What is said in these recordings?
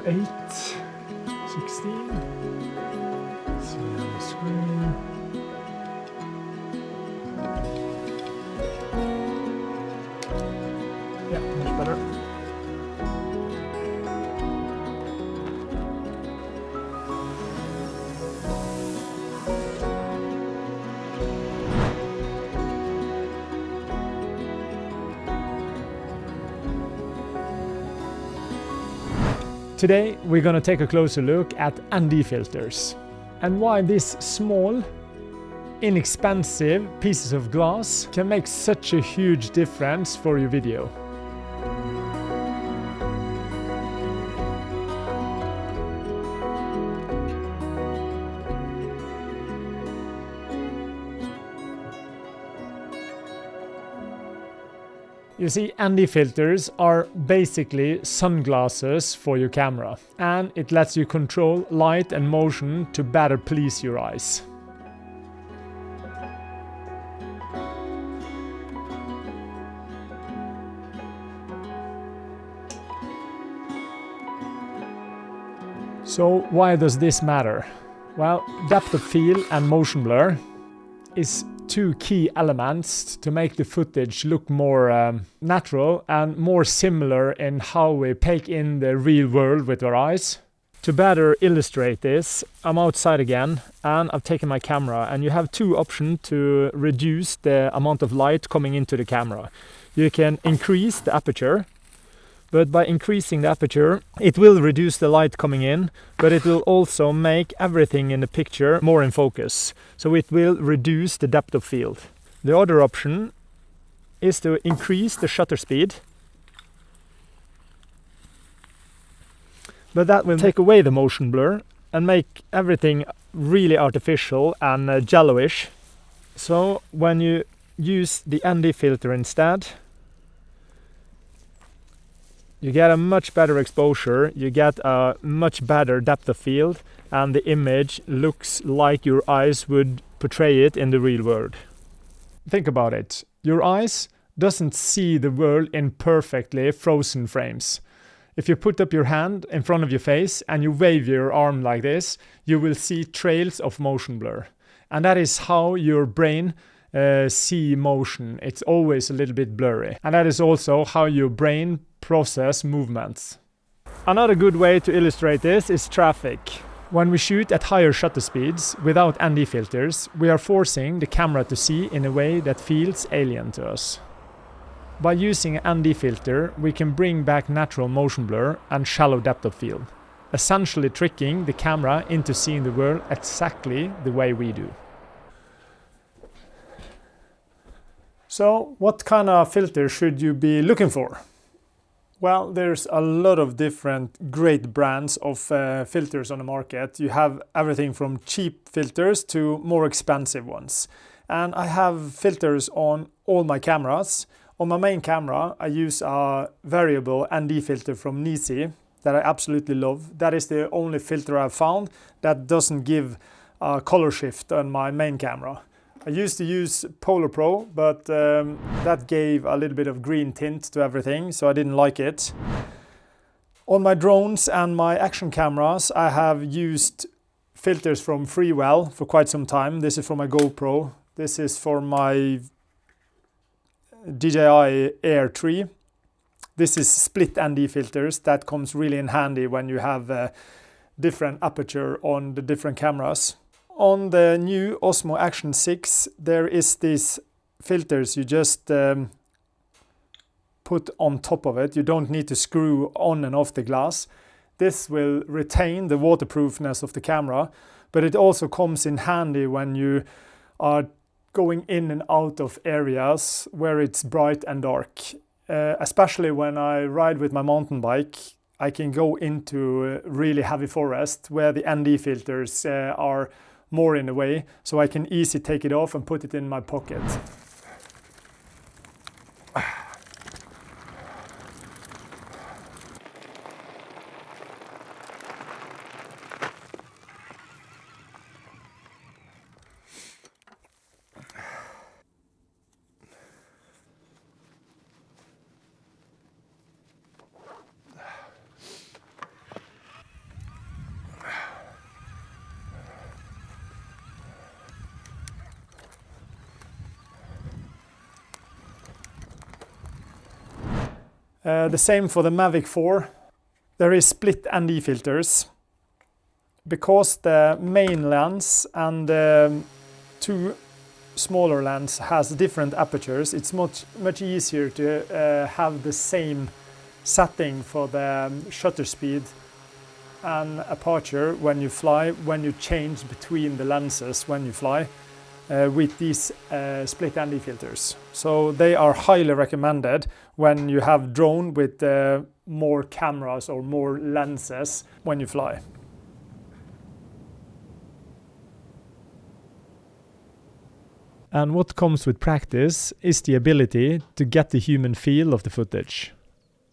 8, 16. Let's see on the screen. Yeah, much better. Today we're going to take a closer look at ND filters and why these small, inexpensive pieces of glass can make such a huge difference for your video. You see, ND filters are basically sunglasses for your camera, and it lets you control light and motion to better please your eyes. So why does this matter? Well, depth of field and motion blur is two key elements to make the footage look more natural and more similar in how we take in the real world with our eyes. To better illustrate this, I'm outside again and I've taken my camera, and you have two options to reduce the amount of light coming into the camera. You can increase the aperture, but by increasing the aperture it will reduce the light coming in, but it will also make everything in the picture more in focus, so it will reduce the depth of field. The other option is to increase the shutter speed, but that will take away the motion blur and make everything really artificial and jello-ish. So when you use the ND filter instead, you get a much better exposure, you get a much better depth of field, and the image looks like your eyes would portray it in the real world. Think about it. Your eyes doesn't see the world in perfectly frozen frames. If you put up your hand in front of your face and you wave your arm like this, you will see trails of motion blur. And that is how your brain see motion. It's always a little bit blurry. And that is also how your brain process movements. Another good way to illustrate this is traffic. When we shoot at higher shutter speeds without ND filters, we are forcing the camera to see in a way that feels alien to us. By using an ND filter, we can bring back natural motion blur and shallow depth of field, essentially tricking the camera into seeing the world exactly the way we do. So, what kind of filter should you be looking for? Well, there's a lot of different great brands of filters on the market. You have everything from cheap filters to more expensive ones. And I have filters on all my cameras. On my main camera, I use a variable ND filter from NiSi that I absolutely love. That is the only filter I've found that doesn't give a color shift on my main camera. I used to use PolarPro, but that gave a little bit of green tint to everything, so I didn't like it. On my drones and my action cameras, I have used filters from Freewell for quite some time. This is for my GoPro. This is for my DJI Air 3. This is split ND filters. That comes really in handy when you have different aperture on the different cameras. On the new Osmo Action 6, there is these filters you just put on top of it. You don't need to screw on and off the glass. This will retain the waterproofness of the camera, but it also comes in handy when you are going in and out of areas where it's bright and dark. Especially when I ride with my mountain bike, I can go into really heavy forest where the ND filters are more in the way, so I can easily take it off and put it in my pocket. The same for the Mavic 4. There is split ND filters. Because the main lens and the two smaller lens has different apertures, it's much easier to have the same setting for the shutter speed and aperture when you fly, when you change between the lenses when you fly with these split ND filters. So they are highly recommended when you have drone with more cameras or more lenses when you fly. And what comes with practice is the ability to get the human feel of the footage.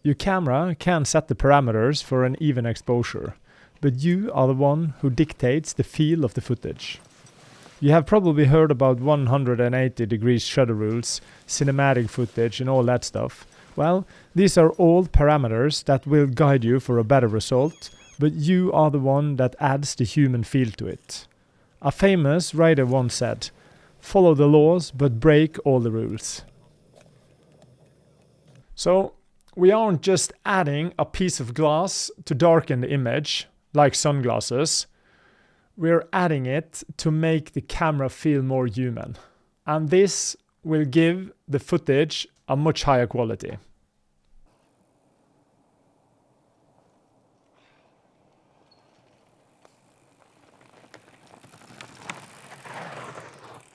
Your camera can set the parameters for an even exposure, but you are the one who dictates the feel of the footage. You have probably heard about 180 degrees shutter rules, cinematic footage and all that stuff. Well, these are all parameters that will guide you for a better result, but you are the one that adds the human feel to it. A famous writer once said, "Follow the laws, but break all the rules." So, we aren't just adding a piece of glass to darken the image, like sunglasses. We're adding it to make the camera feel more human. And this will give the footage a much higher quality.